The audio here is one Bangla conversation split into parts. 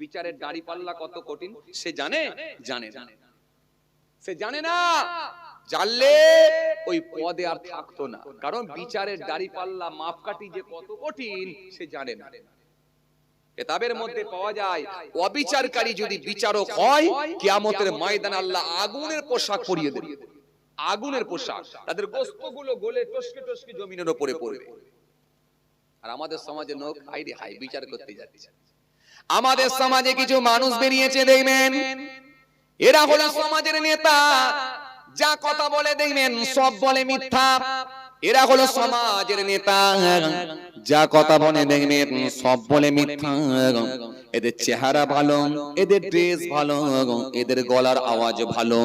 বিচারের দাড়ি পাল্লা কত কঠিন সে জানে জানে না, সে জানে না। জানলে ওই পদে আর থাকতো না, কারণ বিচারের দাড়ি পাল্লা মাপকাঠি যে কত কঠিন সে জানে না। কিতাবের মধ্যে পাওয়া যায় অবিচারকারী যদি বিচারক হয় কিয়ামতের ময়দানে আল্লাহ আগুনের পোশাক পরিয়ে দেবে, আগুনের পোশাক, তাদের গোশতগুলো গলে টসকে টসকে জমিনের উপরে পড়বে। আর আমাদের সমাজে লোক হাইরে হাই বিচার করতে যাচ্ছে। আমাদের সমাজে কিছু মানুষ বেরিয়েছে দেখবেন, এরা হলো সমাজের নেতা, যা কথা বলে দেখবেন সব বলে মিথ্যা। এরা হলো সমাজের নেতা, যা কথা বলে দেখবেন সব বলে মিথ্যা। এদের চেহারা ভালো, এদের ড্রেস ভালো, এদের গলার আওয়াজ ভালো,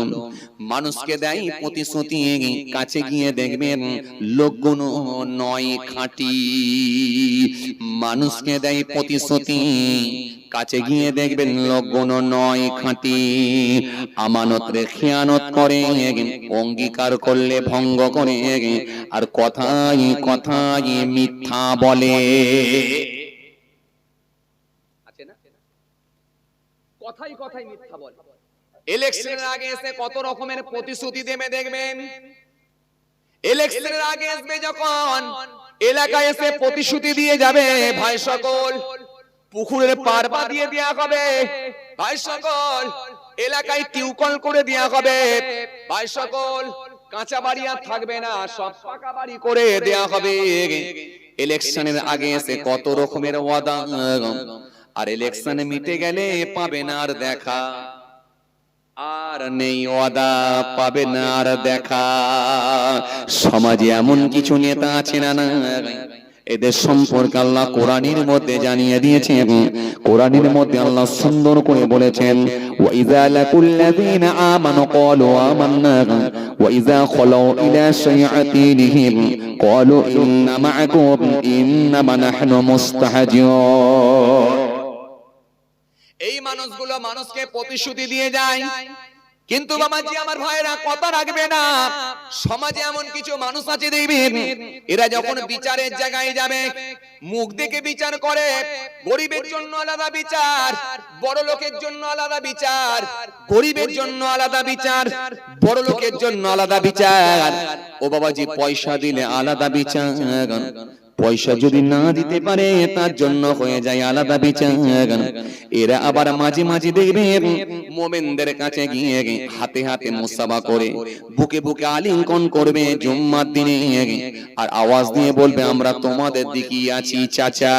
মানুষকে দেয় প্রতিশ্রুতি, কাছে গিয়ে দেখবেন লোকগুলো নয় খাঁটি। মানুষকে দেয় প্রতিশ্রুতি, কাছে গিয়ে দেখবেন লোকগুলো নয় খাঁটি। আমানতে খেয়ানত করে, অঙ্গীকার করলে ভঙ্গ করে, আর কথায় কথায় মিথ্যা বলে। আছে না? কথাই কথাই মিথ্যা বলে। ইলেকশনের আগে এসে কত রকমের প্রতিশ্রুতি দেবে দেখবেন। ইলেকশনের আগে আসবে যখন এলাকায় এসে প্রতিশ্রুতি দিয়ে যাবে, ভাই সকল পুকুরের পাড় দিয়ে দেয়া হবে, ভাই সকল এলাকায় টিউকল করে দেয়া হবে, ভাই সকল কাঁচা বাড়ি আর থাকবে না, সব পাকা বাড়ি করে দেয়া হবে। ইলেকশনের আগে এসে কত রকমের ওয়াদা, আর ইলেকশনে মিটে গেলে পাবে না আর দেখা, আর নেই ওয়াদা, পাবে না আর দেখা। সমাজে এমন কিছু নেতা আছে না, এদের সম্পর্কে আল্লাহ কোরআনের মধ্যে জানিয়ে দিয়েছেন। কোরআনের মধ্যে আল্লাহ সুন্দর করে বলেছেন, ওয়া ইযা লাকুল্লাযীনা আমানু ক্বালু আমান্না ওয়া ইযা খালাউ ইলা শায়াতিনহিম ক্বালু ইন্না মা'আকুম ইন্নামা নাহনু মুস্তাহজিউন। এই মানুষগুলো মানুষকে প্রতিশ্রুতি দিয়ে যায়, কিন্তু বাবাজি আমার ভাইরা কথা রাখবে না। সমাজে এমন কিছু মানুষ আছে দেখবেন, এরা যখন বিচারের জায়গায় যাবে মুখ দেখে বিচার করে। গরিবের জন্য আলাদা বিচার, বড় লোকের জন্য আলাদা বিচার, গরিবের জন্য আলাদা বিচার, বড় লোকের জন্য আলাদা বিচার। ও বাবাজি পয়সা দিলে আলাদা বিচার, পয়সা যদি না দিতে পারে তার জন্য হয়ে যায় আলাদা বিচার। এরা আবার মাঝে মাঝে দেখবেন মুমিনদের কাছে গিয়ে হাতে হাতে মুসাফা করে, বুকে বুকে আলিঙ্গন করবে জুম্মার দিনে, আর আওয়াজ দিয়ে বলবে আমরা তোমাদের দিকেই আছি চাচা।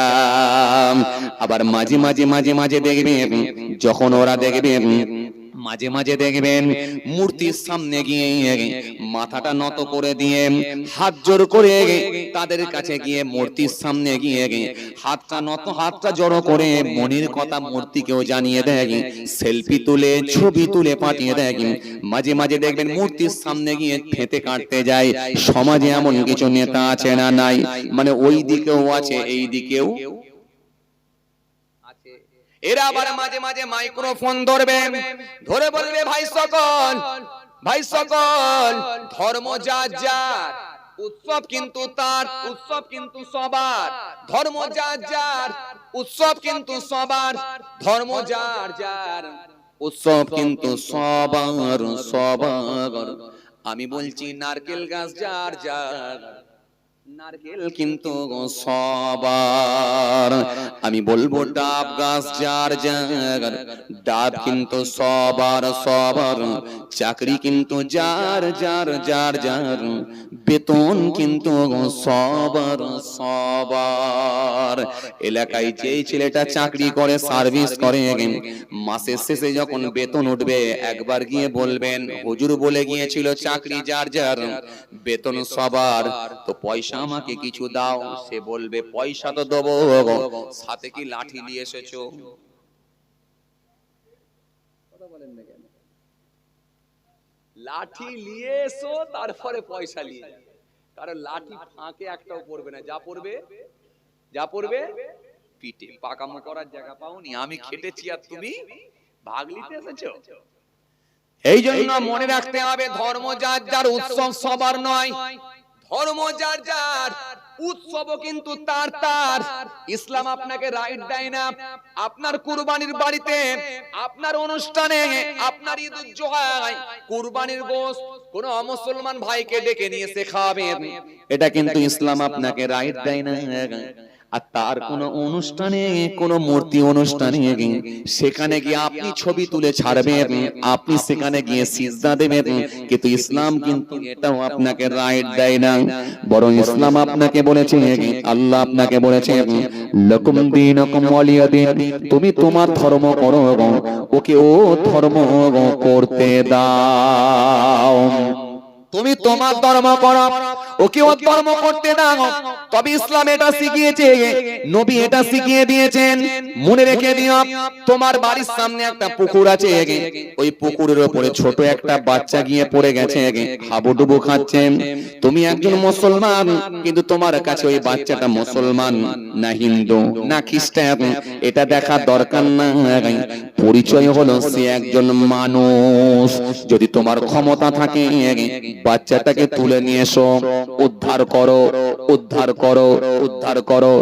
আবার মাঝে মাঝে মাঝে মাঝে দেখবেন যখন ওরা দেখবেন, মাঝে মাঝে দেখবেন মূর্তির সামনে গিয়ে মাথাটা নত করে দিয়ে হাত জোড় করে তাদের কাছে গিয়ে মূর্তির সামনে গিয়ে হাতটা নত, হাতটা জড়ো করে মনের কথা মূর্তিকেও জানিয়ে দেয়, সেলফি তুলে ছবি তুলে পাঠিয়ে দেয়। মাঝে মাঝে দেখবেন মূর্তির সামনে গিয়ে ফেতে কাটতে যায়। সমাজে এমন কিছু নেতা আছে না নাই? মানে ওই দিকেও আছে এই দিকেও আছে। এরা আবার মাঝে মাঝে মাইক্রোফোন ধরবে, ধরে বলবে ভাই সকল, ভাই সকল ধর্ম যার যার, উৎসব কিন্তু তার, উৎসব কিন্তু সবার। ধর্ম যার যার, উৎসব কিন্তু সবার। ধর্ম যার যার, উৎসব কিন্তু সবার সবার। আমি বলছি নারকেল গাছ যার যার, নারকেল কিন্তু সবার। আমি বলবো ডাব গাছ যার যার, ডাব কিন্তু সবার সবার। চাকরি কিন্তু যার যার যার যার, বেতন কিন্তু সবার সবার। এলাকায় যেই ছেলেটা চাকরি করে, সার্ভিস করে, মাসের শেষে যখন বেতন উঠবে একবার গিয়ে বলবেন হুজুর বলে গিয়েছিল চাকরি যার যার, বেতন সবার, তো পয়সা আমাকে কিছু দাও। সে বলবে পয়সা তো দেবো, সাথে কি লাঠি নিয়ে এসেছো? কথা বলেন না কেন? লাঠি নিয়ে এসো তারপরে পয়সা নিয়ে, কারণ লাঠি ফাঁকে একটাও পড়বে না, যা পড়বে যা পড়বে পিঠে। পাকামো করার জায়গা পাওনি, আমি খেটেছি আর তুমি ভাগ নিতে এসেছো। এই জন্য মনে রাখতে হবে ধর্ম যার যার, উৎসব সবার নয়। ধর্ম যার যার, উৎসবও কিন্তু তার ইসলাম আপনাকে রাইট দেয় না আপনার কুরবানির বাড়িতে, আপনার অনুষ্ঠানে, আপনার ঈদ উজ্জোহায় কুরবানির গোশত কোন অমুসলমান ভাইকে ডেকে নিয়ে এসে খাওয়াবেন, এটা কিন্তু ইসলাম আপনাকে রাইট দেয় না। আর তার কোন অনুষ্ঠানে, কোন মূর্তি অনুষ্ঠানে সেখানে গিয়ে আপনি ছবি তুলে ছাড়বেন, আপনি সেখানে গিয়ে সিজদা দেবেন, কিন্তু ইসলাম কিন্তু এটাও আপনাকে রাইট দেয় না। বরং ইসলাম আপনাকে বলেছে, আল্লাহ আপনাকে বলেছে, লাকুম দীনুকুম ওয়ালিয়া দীন, তুমি তোমার ধর্ম করো, ওকে ও ধর্ম করতে দাও। তুমি তোমার ধর্ম করো, ওকে ও ধর্ম করতে দাও। তবে ইসলাম এটা শিখিয়েছে, নবী এটা শিখিয়ে দিয়েছেন, মনে রেখে দিও। তোমার বাড়ির সামনে একটা পুকুর আছে, ওই পুকুরের উপরে ছোট একটা বাচ্চা গিয়ে পড়ে গেছে, হাবুডুবু খাচ্ছে। তুমি একজন মুসলমান, কিন্তু তোমার কাছে ওই বাচ্চাটা মুসলমান না হিন্দু না খ্রিস্টান এটা দেখার দরকার নাই, পরিচয় হলো সে একজন মানুষ। যদি তোমার ক্ষমতা থাকে বাচ্চাটাকে তুলে নিয়ে এসো, উদ্ধার করো, উদ্ধার করো, উদ্ধার করো।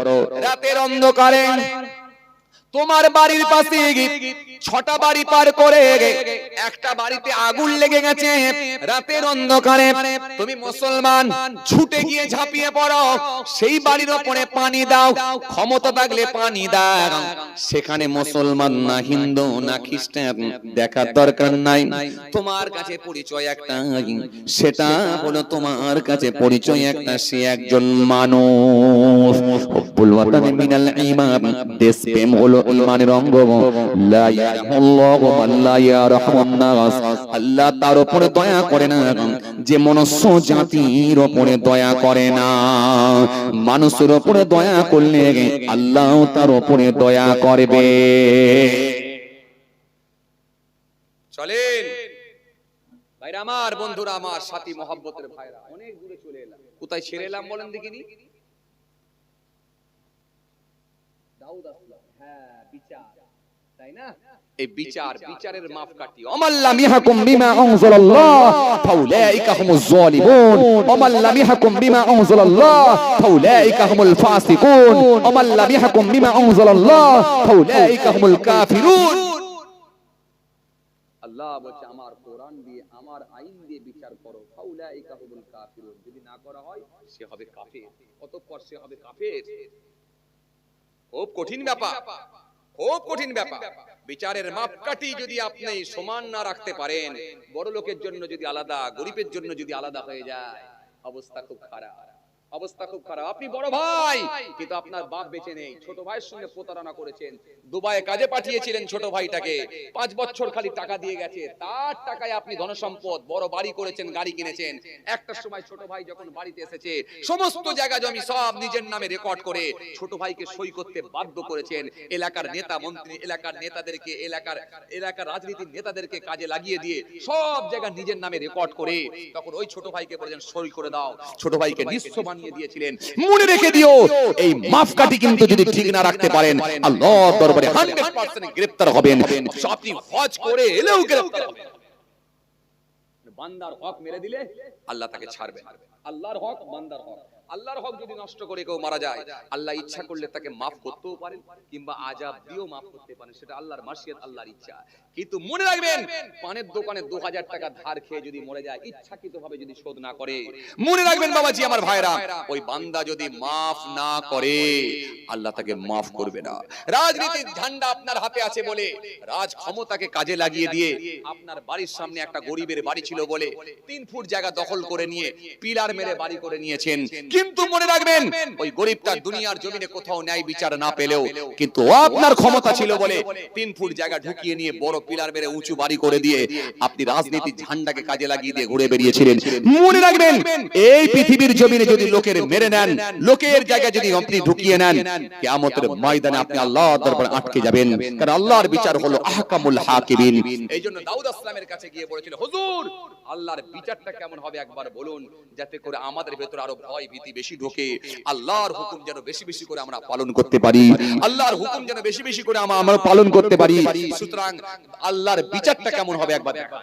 রাতের অন্ধকারে তোমার বাড়ির পাশে 6টা বাড়ি পার করে একটা বাড়িতে আগুন লেগে গেছে, রাতের অন্ধকারে তুমি মুসলমান ছুটে গিয়ে ঝাঁপিয়ে পড়ো, সেই বাড়ির উপরে পানি দাও, ক্ষমতা থাকলে পানি দাও। সেখানে মুসলমান না হিন্দু না খ্রিস্টান দেখার দরকার নাই, তোমার কাছে পরিচয় একটা, সেটা হলো তোমার কাছে পরিচয় একটা, সে একজন মানুষ। হুব্বুল ওয়াতানি মিনাল ঈমান, দেশপ্রেম হলো ঈমানের অঙ্গ। লা ইয়ারহামুল্লাহু মান লা ইয়ারহামুন নাস, আল্লাহ তার উপরে দয়া করে না যে মনুষ্য জাতির উপরে দয়া করে না। মানুষের উপরে দয়া করলে আল্লাহ তার উপরে দয়া করবে। চলেন ভাইরা আমার, বন্ধুরা আমার, সাথী মহব্বতের ভাইরা, অনেক দূরে চলে এলাম। কোথায় ছেড়ে এলাম বলেন দেখিনি? দাউদ আসলাম, হ্যাঁ বিচার, তাই না? এই বিচার, বিচারের মাপকাঠি। ওমাল্লাম ইয়াহকুম বিমা আনজালাল্লাহ ফাউলাইকা হুমুজ যালিমুন, ওমাল্লাম ইয়াহকুম বিমা আনজালাল্লাহ ফাউলাইকা হুমুল ফাসিকুন, ওমাল্লাম ইয়াহকুম বিমা আনজালাল্লাহ ফাউলাইকা হুমুল কাফিরুন। আল্লাহ বলছে আমার কোরআন দিয়ে, আমার আইন দিয়ে বিচার করো, ফাউলাইকা হুমুল কাফিরুন। যদি না করা হয় সে হবে কাফের, অতঃপর সে হবে কাফের। খুব কঠিন ব্যাপার, খুব কঠিন ব্যাপার। বিচারের মাপকাঠি যদি আপনি সমান না রাখতে পারেন, বড় লোকের জন্য যদি আলাদা, গরিবের জন্য যদি আলাদা হয়ে যায়, অবস্থা খুব খারাপ, অবস্থা খুব খারাপ। আপনি বড় ভাই, কিন্তু আপনার বাপ বেঁচে নেই, ছোট ভাইয়ের সঙ্গে প্রতারণা করেছেন, দুবাইয়ে কাজে পাঠিয়েছিলেন ছোট ভাইটাকে, 5 বছর খালি টাকা দিয়ে গেছে, তার টাকায় আপনি ধনসম্পদ, বড় বাড়ি করেছেন, গাড়ি কিনেছেন। একটা সময় ছোট ভাই যখন বাড়িতে এসেছে, সমস্ত জায়গা জমি সব নিজের নামে রেকর্ড করে ছোট ভাইকে সই করতে বাধ্য করেছেন। এলাকার নেতা মন্ত্রী, এলাকার নেতাদেরকে, এলাকার রাজনীতির নেতাদেরকে কাজে লাগিয়ে দিয়ে সব জায়গা নিজের নামে রেকর্ড করে তখন ওই ছোট ভাইকে বলেছেন সই করে দাও। ছোট ভাইকে নিঃস্ব বানিয়ে দিয়েছিলেন। মনে রেখে দিও, এই মাপকাঠি কিন্তু যদি ঠিক না রাখতে পারেন, আল্লাহর দরবারে 100% গ্রেফতার হবেন। আপনি হজ করে এলেও গ্রেফতার হবেন। বান্দার হক মেরে দিলে আল্লাহ তাকে ছাড়বেন। আল্লাহর হক, বান্দার হক। আল্লাহর হক যদি নষ্ট করে কেউ মারা যায়, আল্লাহ ইচ্ছা করলে তাকে মাফ করতেও পারেন, কিংবা আযাব দিয়েও মাফ করতে পারেন, সেটা আল্লাহর মাশিয়াত, আল্লাহর ইচ্ছা। কিন্তু মনে রাখবেন, পানের দোকানে 2000 টাকা ধার খেয়ে যদি মরে যায়, ইচ্ছাকৃতভাবে যদি শোধ না করে, মনে রাখবেন বাবাজি আমার ভাইরা, ওই বান্দা যদি মাফ না করে, আল্লাহ তাকে মাফ করবে না। রাজনীতির ঝান্ডা আপনার হাতে আছে বলে, রাজ ক্ষমতাকে কাজে লাগিয়ে দিয়ে আপনার বাড়ির সামনে একটা গরিবের বাড়ি ছিল বলে 3 ফুট জায়গা দখল করে নিয়ে পিলার মেরে বাড়ি করে নিয়েছেন। কিন্তু মনে রাখবেন, ওই গরিবটা দুনিয়ার জমিনে কোথাও ন্যায় বিচার না পেলেও, কিন্তু আপনার ক্ষমতা ছিল বলে 3 ফুট জায়গা ঢুকিয়ে নিয়ে বড় পিলার মেরে উঁচু বাড়ি করে দিয়ে আপনি রাজনীতির ঝান্ডাকে কাজে লাগিয়ে দিয়ে ঘুরে বেরিয়েছিলেন। মনে রাখবেন, এই পৃথিবীর জমিনে যদি লোকের মেরে নেন, লোকের জায়গা যদি আপনি ঢুকিয়ে নেন, কিয়ামতের ময়দানে আপনি আল্লাহর দরবারে আটকে যাবেন। কারণ আল্লাহর বিচার হলো আহকামুল হাকিমিন। এইজন্য দাউদ আসলামের কাছে গিয়ে বলেছিল, হুজুর আল্লাহর বিচারটা কেমন হবে একবার বলুন, যাতে করে আমাদের ভেতর আরো ভয় ভীতি বেশি ঢোকে, আল্লাহর হুকুম যেন বেশি বেশি করে আমরা পালন করতে পারি, আল্লাহর হুকুম যেন বেশি বেশি করে আমরা পালন করতে পারি। সুতরাং আল্লাহর বিচারটা কেমন হবে একবার দেখা।